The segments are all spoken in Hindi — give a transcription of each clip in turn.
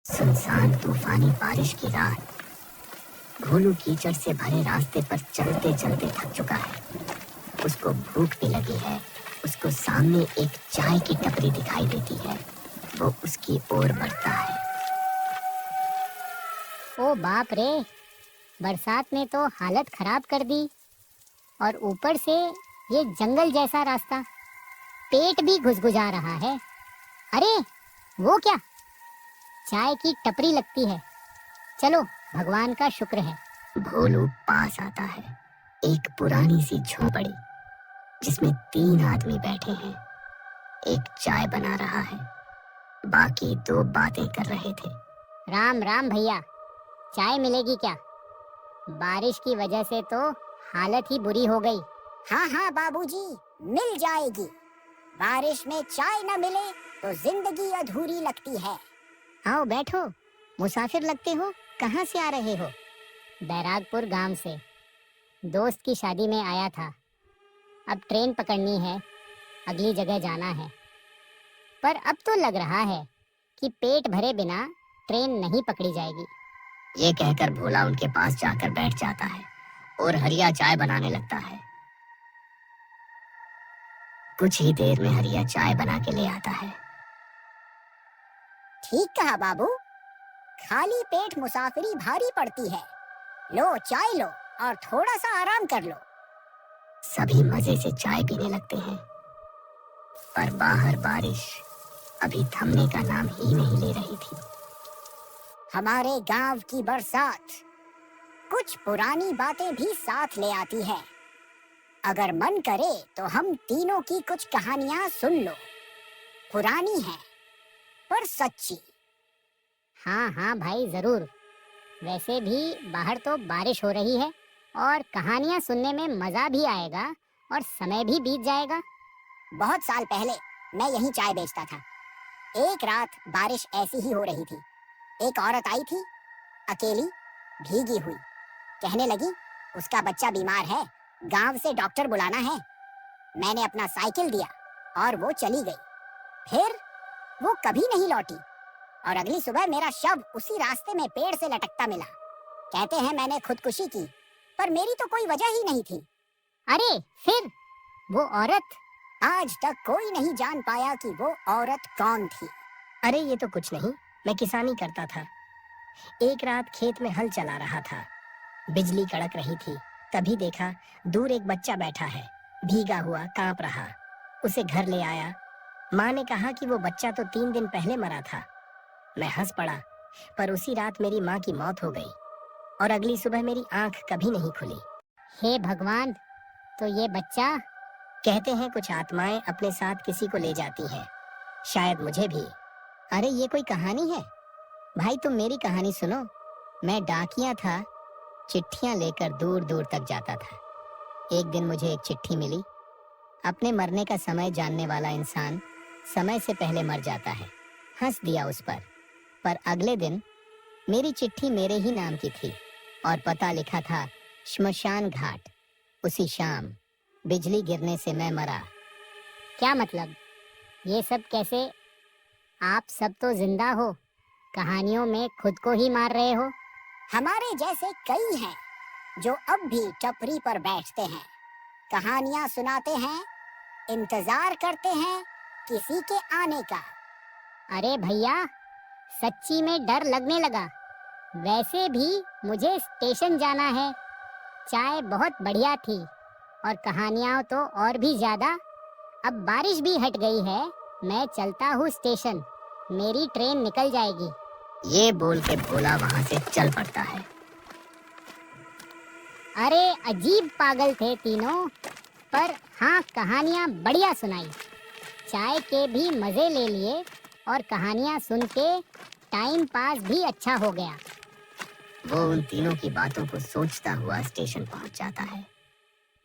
सुनसान तूफानी बारिश की रात, धूल कीचड़ से भरे रास्ते पर चलते चलते थक चुका है। उसको भूख भी लगी है। उसको सामने एक चाय की टपरी दिखाई देती है। वो उसकी ओर बढ़ता है। ओ बाप रे, बरसात ने तो हालत खराब कर दी। और ऊपर से ये जंगल जैसा रास्ता, पेट भी घुसघुसा रहा है। अरे वो क्या, चाय की टपरी लगती है। चलो, भगवान का शुक्र है। भोलू पास आता है। एक पुरानी सी झोपड़ी जिसमें 3 आदमी बैठे हैं। एक चाय बना रहा है, बाकी 2 बातें कर रहे थे। राम राम भैया, चाय मिलेगी क्या? बारिश की वजह से तो हालत ही बुरी हो गई। हाँ हाँ बाबूजी, मिल जाएगी। बारिश में चाय न मिले तो जिंदगी अधूरी लगती है। आओ बैठो, मुसाफिर लगते हो। कहाँ से आ रहे हो? बैरागपुर गांव से। दोस्त की शादी में आया था। अब ट्रेन पकड़नी है, अगली जगह जाना है। पर अब तो लग रहा है कि पेट भरे बिना ट्रेन नहीं पकड़ी जाएगी। ये कहकर भोला उनके पास जाकर बैठ जाता है और हरिया चाय बनाने लगता है। कुछ ही देर में हरिया चाय बना के ले आता है। ठीक कहा बाबू, खाली पेट मुसाफिरी भारी पड़ती है। लो चाय लो और थोड़ा सा आराम कर लो। सभी मजे से चाय पीने लगते हैं, पर बाहर बारिश अभी थमने का नाम ही नहीं ले रही थी। हमारे गांव की बरसात कुछ पुरानी बातें भी साथ ले आती है। अगर मन करे तो हम तीनों की कुछ कहानियां सुन लो। पुरानी है पर सच्ची। हाँ हाँ भाई, जरूर। वैसे भी बाहर तो बारिश हो रही है और कहानियाँ सुनने में मज़ा भी आएगा और समय भी बीत जाएगा। बहुत साल पहले मैं यहीं चाय बेचता था। एक रात बारिश ऐसी ही हो रही थी। एक औरत आई थी, अकेली, भीगी हुई। कहने लगी उसका बच्चा बीमार है, गांव से डॉक्टर बुलाना है। मैंने अपना साइकिल दिया और वो चली गई। फिर वो कभी नहीं लौटी और अगली सुबह मेरा शव उसी रास्ते में पेड़ से लटकता मिला। कहते हैं मैंने खुदकुशी की, पर मेरी तो कोई वजह ही नहीं थी। अरे फिर वो औरत? आज तक कोई नहीं जान पाया कि वो औरत कौन थी। अरे ये तो कुछ नहीं, मैं किसानी करता था। एक रात खेत में हल चला रहा था। बिजली कड़क रही थी। तभी देखा दूर एक बच्चा बैठा है, भीगा हुआ, कांप रहा। उसे घर ले आया। माँ ने कहा कि वो बच्चा तो 3 दिन पहले मरा था। मैं हंस पड़ा, पर उसी रात मेरी माँ की मौत हो गई और अगली सुबह मेरी आंख कभी नहीं खुली। हे भगवान, तो ये बच्चा? कहते हैं कुछ आत्माएं अपने साथ किसी को ले जाती हैं, शायद मुझे भी। अरे ये कोई कहानी है? भाई तुम मेरी कहानी सुनो। मैं डाकिया था, चिट्ठियां लेकर दूर दूर तक जाता था। एक दिन मुझे एक चिट्ठी मिली। अपने मरने का समय जानने वाला इंसान समय से पहले मर जाता है। हंस दिया उस पर अगले दिन मेरी चिट्ठी मेरे ही नाम की थी और पता लिखा था श्मशान घाट। उसी शाम बिजली गिरने से मैं मरा। क्या मतलब? ये सब कैसे? आप सब तो जिंदा हो, कहानियों में खुद को ही मार रहे हो। हमारे जैसे कई हैं जो अब भी टपरी पर बैठते हैं, कहानियां सुनाते हैं, इंतजार करते हैं किसी के आने का। अरे भैया, सच्ची में डर लगने लगा। वैसे भी मुझे स्टेशन जाना है। चाय बहुत बढ़िया थी और कहानियाँ तो और भी ज़्यादा। अब बारिश भी हट गई है, मैं चलता हूँ स्टेशन। मेरी ट्रेन निकल जाएगी। ये बोल के भोला वहां से चल पड़ता है। अरे अजीब पागल थे तीनों, पर हाँ, कहानियाँ बढ़िया सुनाई। चाय के भी मज़े ले लिए और कहानियाँ सुन के टाइम पास भी अच्छा हो गया। वो उन तीनों की बातों को सोचता हुआ स्टेशन पहुंच जाता है।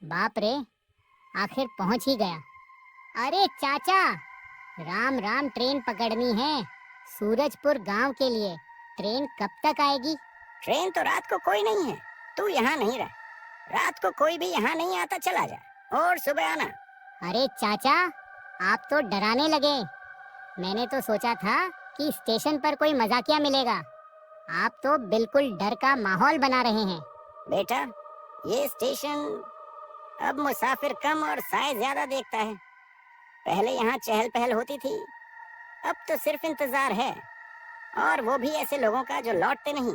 बाप रे, आखिर पहुंच ही गया। अरे चाचा, राम राम। ट्रेन पकड़नी है सूरजपुर गांव के लिए। ट्रेन कब तक आएगी? ट्रेन तो रात को कोई नहीं है, तू यहाँ नहीं रह। रात को कोई भी यहाँ नहीं आता, चला जा और सुबह आना। अरे चाचा, आप तो डराने लगे। मैंने तो सोचा था कि स्टेशन पर कोई मजाकिया मिलेगा। आप तो बिल्कुल डर का माहौल बना रहे हैं। बेटा, ये स्टेशन अब मुसाफिर कम और साए ज्यादा देखता है। पहले यहाँ चहल पहल होती थी, अब तो सिर्फ इंतजार है, और वो भी ऐसे लोगों का जो लौटते नहीं।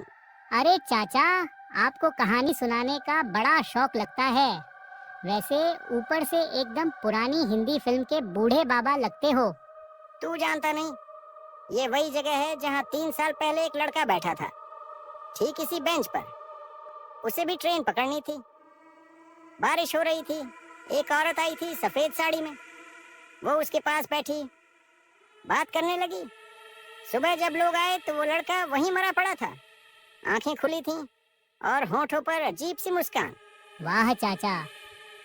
अरे चाचा, आपको कहानी सुनाने का बड़ा शौक लगता है। वैसे ऊपर से एकदम पुरानी हिंदी फिल्म के बूढ़े बाबा लगते हो। तू जानता नहीं, ये वही जगह है जहाँ 3 साल पहले एक लड़का बैठा था, ठीक इसी बेंच पर। उसे भी ट्रेन पकड़नी थी। बारिश हो रही थी। एक औरत आई थी सफेद साड़ी में। वो उसके पास बैठी, बात करने लगी। सुबह जब लोग आए तो वो लड़का वहीं मरा पड़ा था। आंखें खुली थीं और होठों पर अजीब सी मुस्कान। वाह चाचा,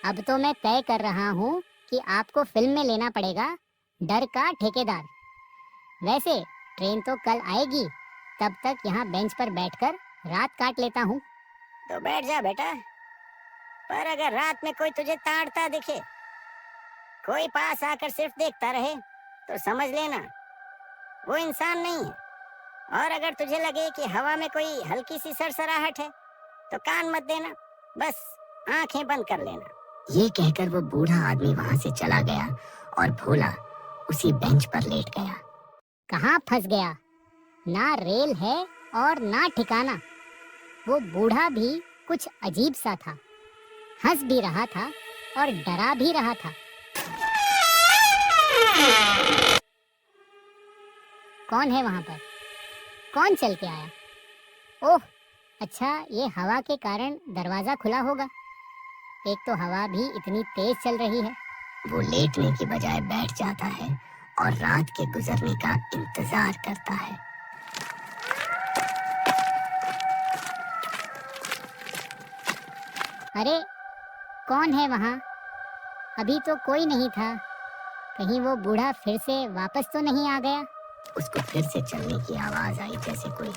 अब तो मैं तय कर रहा हूँ कि आपको फिल्म में लेना पड़ेगा डर का ठेकेदार। वैसे ट्रेन तो कल आएगी, तब तक यहाँ बेंच पर बैठकर रात काट लेता हूँ। तो बैठ जा बेटा, पर अगर रात में कोई तुझे ताड़ता दिखे, कोई पास आकर सिर्फ देखता रहे, तो समझ लेना वो इंसान नहीं है। और अगर तुझे लगे कि हवा में कोई हल्की सी सरसराहट है, तो कान मत देना, बस आंखें बंद कर लेना। ये कहकर वो बूढ़ा आदमी वहां से चला गया और भोला उसी बेंच पर लेट गया। कहाँ फंस गया? ना रेल है और ना ठिकाना। वो बूढ़ा भी कुछ अजीब सा था, हंस भी रहा था और डरा भी रहा था। कौन है वहां पर? कौन चल के आया? ओह अच्छा, ये हवा के कारण दरवाजा खुला होगा। एक तो हवा भी इतनी तेज चल रही है। वो लेटने की बजाय बैठ जाता है और रात के गुजरने का इंतजार करता है। अरे कौन है वहाँ? अभी तो कोई नहीं था। कहीं वो बूढ़ा फिर से वापस तो नहीं आ गया? उसको फिर से चलने की आवाज आई, जैसे कोई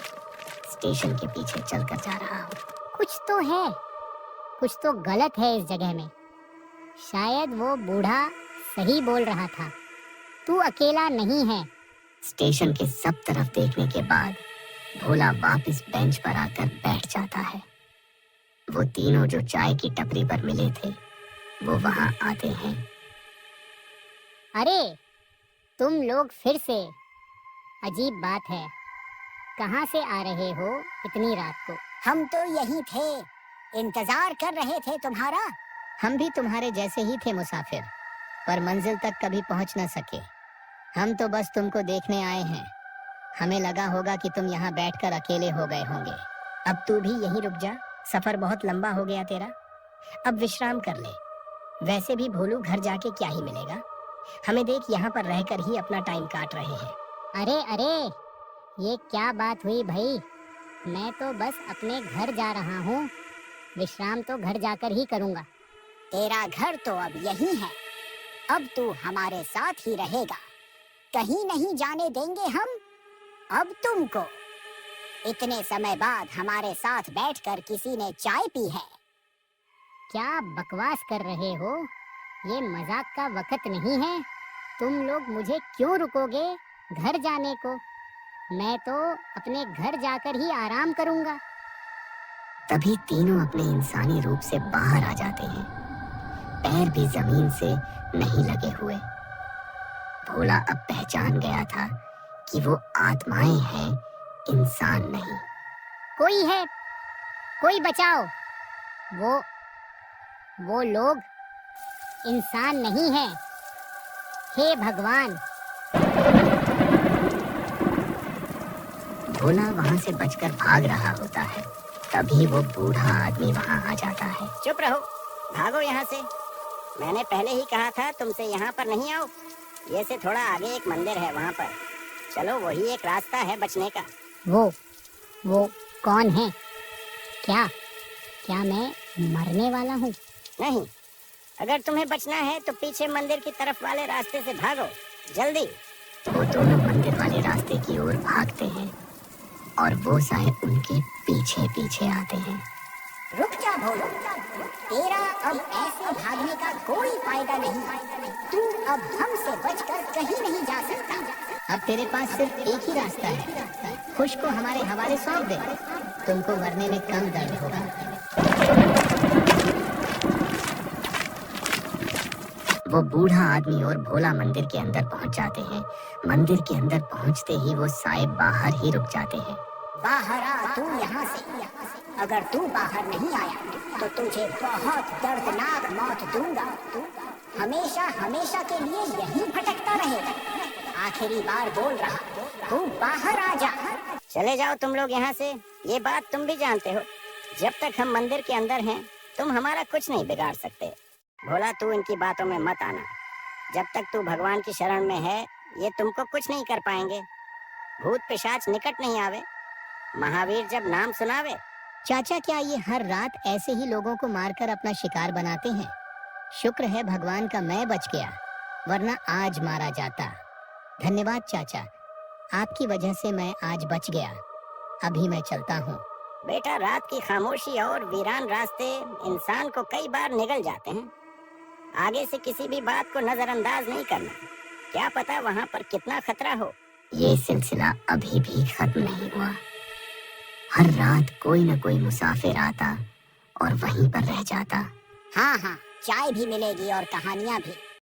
स्टेशन के पीछे चलकर जा रहा हो। कुछ तो है, कुछ तो गलत है इस जगह में। शायद वो बूढ़ा सही बोल रहा था, तू अकेला नहीं है। स्टेशन के सब तरफ देखने के बाद भोला वापस बेंच पर आकर बैठ जाता है। वो तीनों जो चाय की टपरी पर मिले थे, वो वहां आते हैं। अरे तुम लोग फिर से? अजीब बात है, कहाँ से आ रहे हो इतनी रात को? हम तो यही थे, इंतजार कर रहे थे तुम्हारा। हम भी तुम्हारे जैसे ही थे मुसाफिर, पर मंजिल तक कभी पहुंच न सके। हम तो बस तुमको देखने आए हैं। हमें लगा होगा कि तुम यहाँ बैठकर अकेले हो गए होंगे। अब तू भी यहीं रुक जा, सफर बहुत लंबा हो गया तेरा। अब विश्राम कर ले। वैसे भी भोलू घर जाके क्या ही मिलेगा। हमें देख, यहाँ पर रहकर ही अपना टाइम काट रहे हैं। अरे अरे, ये क्या बात हुई भाई? मैं तो बस अपने घर जा रहा हूँ। विश्राम तो घर जाकर ही करूँगा। तेरा घर तो अब यही है। अब तू हमारे साथ ही रहेगा, कहीं नहीं जाने देंगे हम अब तुमको। इतने समय बाद हमारे साथ बैठकर किसी ने चाय पी है। क्या बकवास कर रहे हो? ये मजाक का वक्त नहीं है। तुम लोग मुझे क्यों रुकोगे घर जाने को? मैं तो अपने घर जाकर ही आराम करूँगा। तभी तीनों अपने इंसानी रूप से बाहर आ जाते हैं, पैर भी जमीन से नहीं लगे हुए। भोला अब पहचान गया था कि वो आत्माएं हैं, इंसान नहीं। कोई है, कोई बचाओ। वो लोग इंसान नहीं हैं। हे भगवान! भोला वहां से बचकर भाग रहा होता है। तभी वो बूढ़ा आदमी वहां आ जाता है। चुप रहो, भागो यहाँ से। मैंने पहले ही कहा था तुमसे यहाँ पर नहीं आओ। ये से थोड़ा आगे एक मंदिर है, वहाँ पर चलो, वही एक रास्ता है बचने का। वो कौन है? क्या मैं मरने वाला हूँ? नहीं, अगर तुम्हें बचना है तो पीछे मंदिर की तरफ वाले रास्ते से भागो, जल्दी। वो दोनों मंदिर वाले रास्ते की ओर भागते हैं और वो साए उनके पीछे पीछे आते हैं। रुक जा भोलू, तेरा अब ऐसे भागने का कोई फायदा नहीं। तू अब हमसे बचकर कहीं नहीं जा सकता। अब तेरे पास सिर्फ एक ही रास्ता है, खुश को हमारे हवाले सौंप दे, तुमको मरने में कम दर्द होगा। वो बूढ़ा आदमी और भोला मंदिर के अंदर पहुंच जाते हैं। मंदिर के अंदर पहुंचते ही वो साहिब बाहर ही रुक जाते हैं। बाहर आ तू यहाँ से, अगर तू बाहर नहीं आया तो तुझे बहुत दर्दनाक मौत दूंगा। तू हमेशा हमेशा के लिए यहीं भटकता रहेगा। आखिरी बार बोल रहा, तू बाहर आ जा। चले जाओ तुम लोग यहाँ से, ये बात तुम भी जानते हो। जब तक हम मंदिर के अंदर हैं, तुम हमारा कुछ नहीं बिगाड़ सकते। भोला, तू इनकी बातों में मत आना। जब तक तू भगवान की शरण में है, ये तुमको कुछ नहीं कर पाएंगे। भूत पिशाच निकट नहीं आवे, महावीर जब नाम सुनावे। चाचा, क्या ये हर रात ऐसे ही लोगों को मारकर अपना शिकार बनाते हैं? शुक्र है भगवान का मैं बच गया, वरना आज मारा जाता। धन्यवाद चाचा, आपकी वजह से मैं आज बच गया। अभी मैं चलता हूँ। बेटा, रात की खामोशी और वीरान रास्ते इंसान को कई बार निगल जाते हैं। आगे से किसी भी बात को नजरअंदाज नहीं करना, क्या पता वहाँ पर कितना खतरा हो। ये सिलसिला अभी भी खत्म नहीं हुआ। हर रात कोई न कोई मुसाफिर आता और वहीं पर रह जाता। हाँ हाँ, चाय भी मिलेगी और कहानियाँ भी।